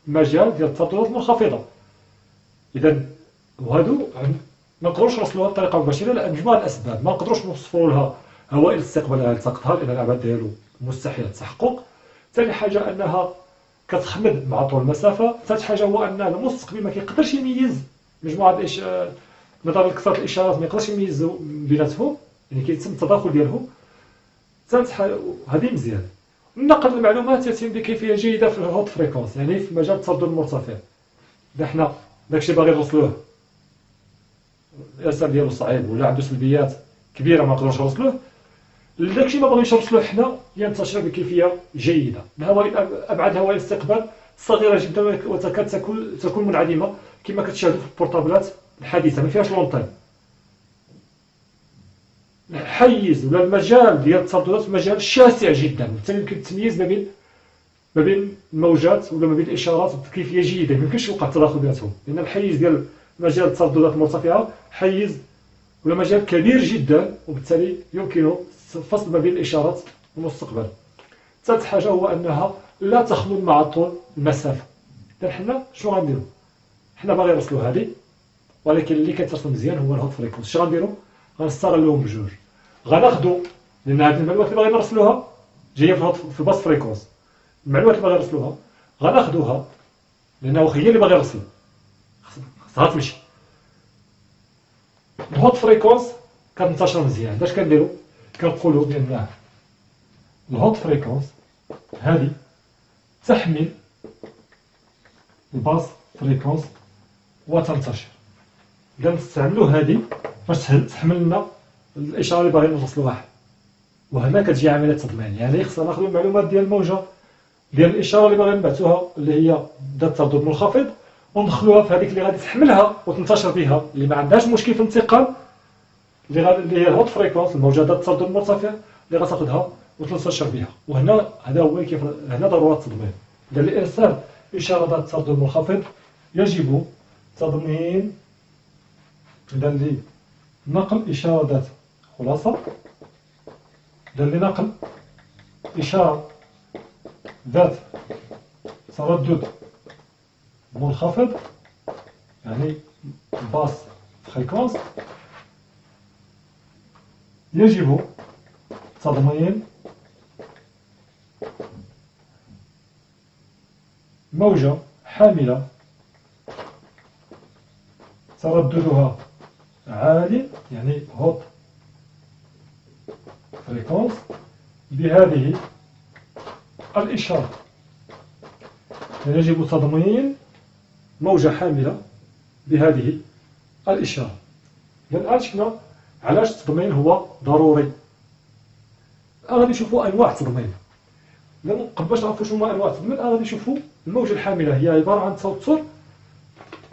المجال ديال الترددات المنخفضة. إذا وهادو ما نقدروش نوصلوها بطريقة مباشرة لمجموعة الأسباب. ما نقدروش نوصفوا لها هوائل الاستقبال التقطها لأن الأبعاد ديالو مستحيل التحقق. ثاني حاجة أنها كتخمد مع طول المسافة. ثالث حاجة هو أن المستقبل ما كيقدرش يميز مجموعة نظرا لكثرة الإشارات ما يقدرش يميز بيناتهم، يعني كيتم التداخل ديالهم. ثالث حاجة هذه مزيان. نقل المعلومات يتم بكيفية جيدة في الهوت فريكونس، يعني في مجال التردد المرتفع. إذا حنا داكشي باغي نوصلوه الإرسال ديالو صعيب ولا عنده سلبيات كبيرة ما نقدروش نوصلوه، داكشي ما باغيينش نوصلوه حنا ينتشر بكيفية جيدة. أبعاد هوائل الاستقبال صغيرة جدا وتكاد تكون منعدمة كما كتشاهدوا في البورطابلات الحديثة، ما فيهاش لونطين. الحيز ولا المجال ديال الترددات مجال شاسع جدا، وبالتالي يمكن التمييز ما بين الموجات ولا ما بين الاشارات بكيفيه جيده. ما يمكنش يوقع التداخل بيناتهم لان الحيز ديال مجال الترددات المرتفعه حيز ولا مجال كبير جدا، وبالتالي يمكن الفصل ما بين الاشارات والمستقبل. ثالث حاجه هو انها لا تخمد مع طول المسافه. اذا حنا شنو غنديرو؟ حنا باغي نوصلو هذه، ولكن اللي كيتصل مزيان هو الهوت فريكونس. اش غنديرو؟ غنستغلوهم بجوج. غناخدو لان هذه المعلومات اللي باغي نرسلوها جايه في الباس فريكونس. المعلومات اللي باغي نرسلوها غناخدوها لانه هي اللي باغي نرسل، خصها تمشي. الهوت فريكونس كتنتشر مزيان. اش كنديرو؟ كنقولوا بان الهوت فريكونس هذه تحمل الباس فريكونس وتنتشر. اذا نستعملوا هذه باش تحمل لنا الاشاره اللي باغيين نوصلوها. وهنا كتجي عمليه تضمين، يعني خصنا ناخذ المعلومات ديال الموجه ديال الاشاره اللي باغيين نبعثوها اللي هي ذات تردد منخفض، وندخلوها في هذيك اللي غادي تحملها وتنتشر بها، اللي ما عندهاش مشكل في الانتقال، اللي هي الهوت فريكونس، الموجه ذات التردد المرتفع اللي غتاخذها وتنتشر بها. وهنا هذا هو هنا ضروره التضمين. اذا لارسال اشاره ذات التردد المنخفض يجب تضمين لنقل اشاره ذات خلاصه لنقل إشارة ذات تردد منخفض، يعني باس فريكونس، يجب تضمين موجة حاملة ترددها عالي، يعني هوت فريكونس، بهذه الإشارة. يجب تضمين موجة حاملة بهذه الإشارة. الآن شفنا علاش التضمين هو ضروري. الآن غادي نشوفوا أنواع التضمين. قبل باش نعرفوا شنو هما أنواع التضمين، الآن غادي نشوفوا الموجة الحاملة هي عبارة عن توتر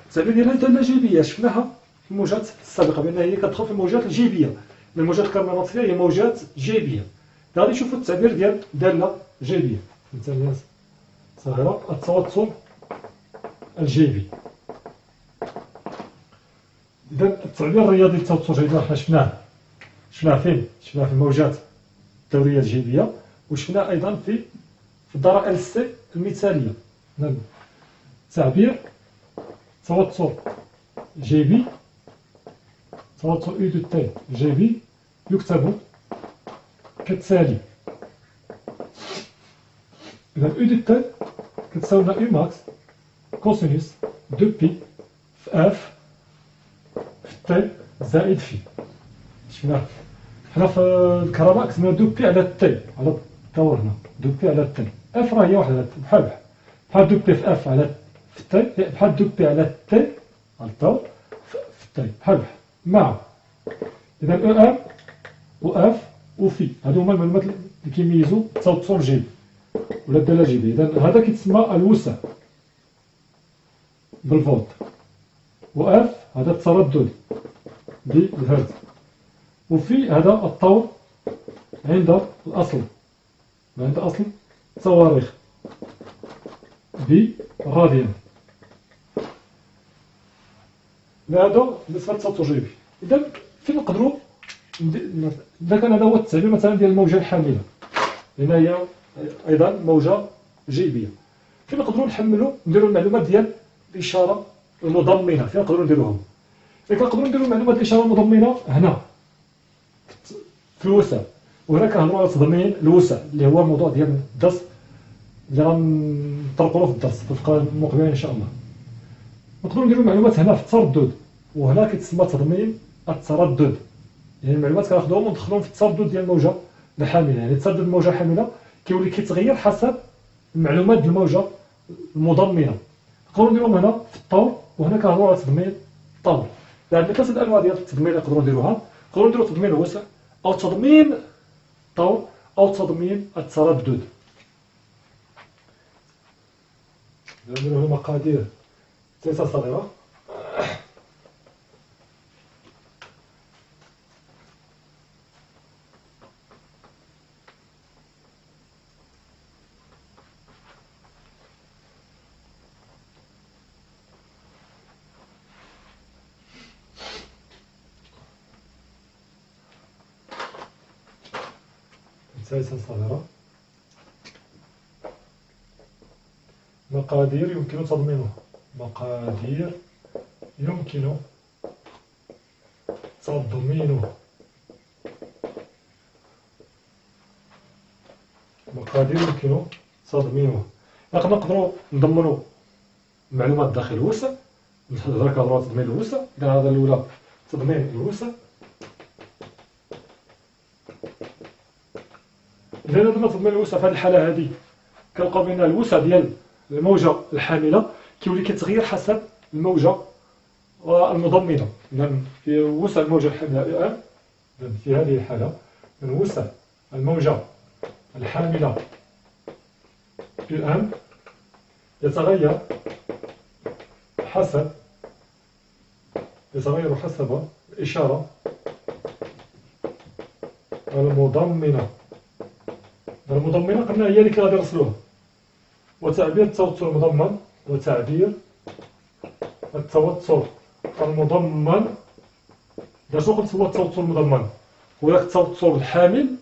التعبير ديالها الثلاجيبية. شفناها في الموجات السابقة بأنها هي كتدخل في الموجات الجيبية. الموجات الكهرومغناطيسية هي موجات جيبية. غادي نشوفوا التعبير ديال دالة جيبية مثلا صغيرة، التوتر الجيبي. إذا التعبير الرياضي للتوتر الجيبي حنا شفناه فين؟ شفناه في الموجات الدورية الجيبية، وشفناه أيضا في الدارة LC المثالية. تعبير توتر جيبي، توتر U de T جيبي يكتب كالتالي. إذا U de T كتساوي لنا U max كوسينوس دو بي في اف في تي زائد في. شفنا حنا في الكهرباء كتبنا دو بي على تي على الدور هنا، دو بي على تي. اف راه هي وحده بحال دو بي في اف على في تي، بحال دو بي على تي على الدور في تي بحال مع. إذا او ار و اف و في هادو هما المعلومات اللي كيميزوا التوتر الجيبي ولا الدالة الجيبية. إذا هذا كيتسمى الوسع بالفولت، و اف هذا التردد بالهرتز، وفي هذا الطور عند الأصل، عند أصل الصواريخ بالراديان. هذا بالنسبة للتوتر الجيبي. إذا فين نقدروا إذا كان هذا هو التعبير مثلا ديال الموجة الحاملة، لأن هي أيضا موجة جيبية. فين نقدروا نحملوا نديروا المعلومات ديال الاشاره المضمنه، فين نقدروا نديروهم؟ إذا كنقدروا نديروا المعلومات ديال الاشاره المضمنه هنا في الوسع، وهنا كنهضروا على تضمين الوسع اللي هو الموضوع ديال الدرس اللي غنطرقوا له في الدرس في الفقره المقبله ان شاء الله. نقدروا نديروا المعلومات هنا في التردد، وهنا كيتسمى تضمين التردد، يعني المعلومات كناخذوهم وندخلوهم في التردد ديال الموجه الحامله. يعني تردد الموجه الحامله كيولي كيتغير حسب المعلومات ديال الموجه المضمنه. نقدروا نديروهم هنا في الطور، وهنا كنهضروا على تضمين الطور. عندنا ثلاثه الانواع ديال التضمين اللي نقدروا نديروها. نقدروا نديروا تضمين الوسع او تضمين الطور او تضمين التردد. نديروا مقادير ثلاثه صغيره. ثلاثة صغيرة. مقادير يمكن تضمينها. مقادير يمكن تضمينها. مقادير يمكن تضمينها. نقدروا نضمنوا المعلومات داخل الوسع. نهضروا على تضمين الوسع. إذا هذا الأولى تضمين الوسع. إذا درنا تضمين الوسع في هذه الحالة هذه كنلقاو بأن الوسع ديال الموجة الحاملة كيولي كيتغير حسب الموجة المضمنة. إذا في وسع الموجة الحاملة أم، في هذه الحالة من وسع الموجة الحاملة أم يتغير حسب الإشارة المضمنة. المضمنة قلنا هي اللي غادي نرسلوها، وتعبير التوتر المضمن وتعبير التوتر المضمن. دا شنو قلت هو التوتر المضمن؟ هو داك التوتر الحامل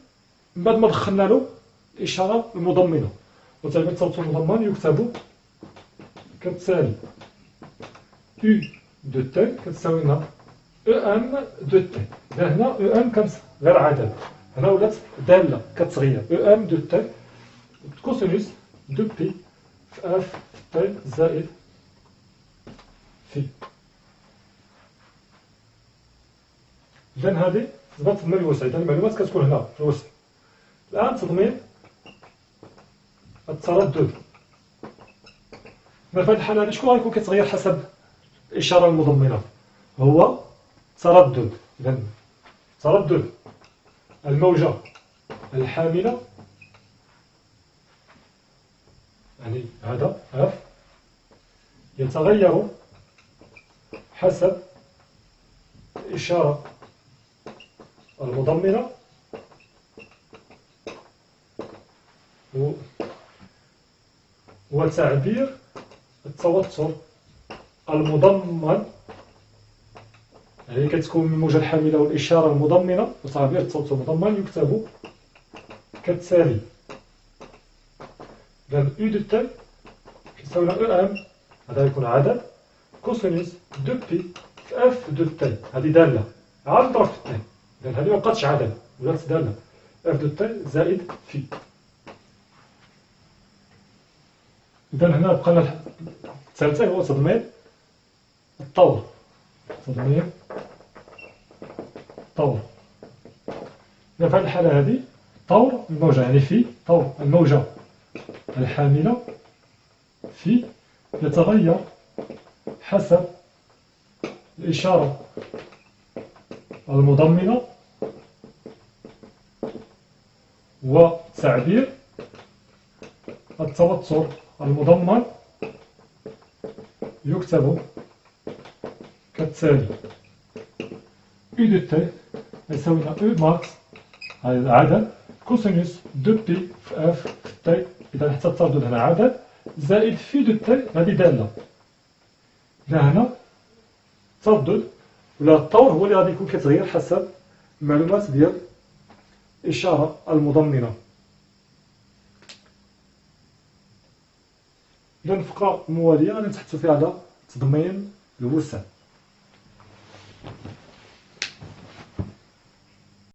من بعد ما دخلنا له الإشارة المضمنة. وتعبير التوتر المضمن يكتب كالتالي: U دو تي كتساوي لنا أم دو تي. هنا أم كانت غير عدد، هنا ولات دالة كتغير. أم دو تي كوسينوس دو بي في اف تي زائد في. إذا هذه تضمن تضمين الوسع. إذا المعلومات كتكون هنا في الوسع. الآن تضمين التردد. في هذه الحالة هذه شكون غيكون كيتغير حسب الإشارة المضمنة؟ هو تردد. إذا تردد الموجة الحاملة، يعني هذا F، يتغير حسب الإشارة المضمنة وتعبير التوتر المضمن. يعني كتكون من الموجة الحاملة والإشارة المضمنة وتعبير التوتر المضمن يكتب كالتالي: إذا U دو تي كيساوي لنا أم، هذا يكون عدد، كوسينوس دو بي في اف دو تي، هذه دالة عاد نضرب في تي. إذا هذه مبقاتش عدد ولات دالة، اف دو تي زائد في. إذا هنا بقى لنا الثالثة هو تضمين الطور. تضمين طور. إذا في هذه الحالة هذه طور الموجة، يعني في طور الموجة الحاملة في يتغير حسب الإشارة المضمنة وتعبير التوتر المضمن يكتب كالتالي: U دو تي يساوي لنا U ماكس، هذا عدد، كوسينوس دو بي في اف تي، إذا حتى التردد هنا عدد، زائد في دو تي هذه دالة. إذا هنا التردد ولا الطور هو اللي غادي يكون كيتغير حسب المعلومات ديال الإشارة المضمنة. إذا الفقرة الموالية غادي نتحدثوا فيها على تضمين الوسع.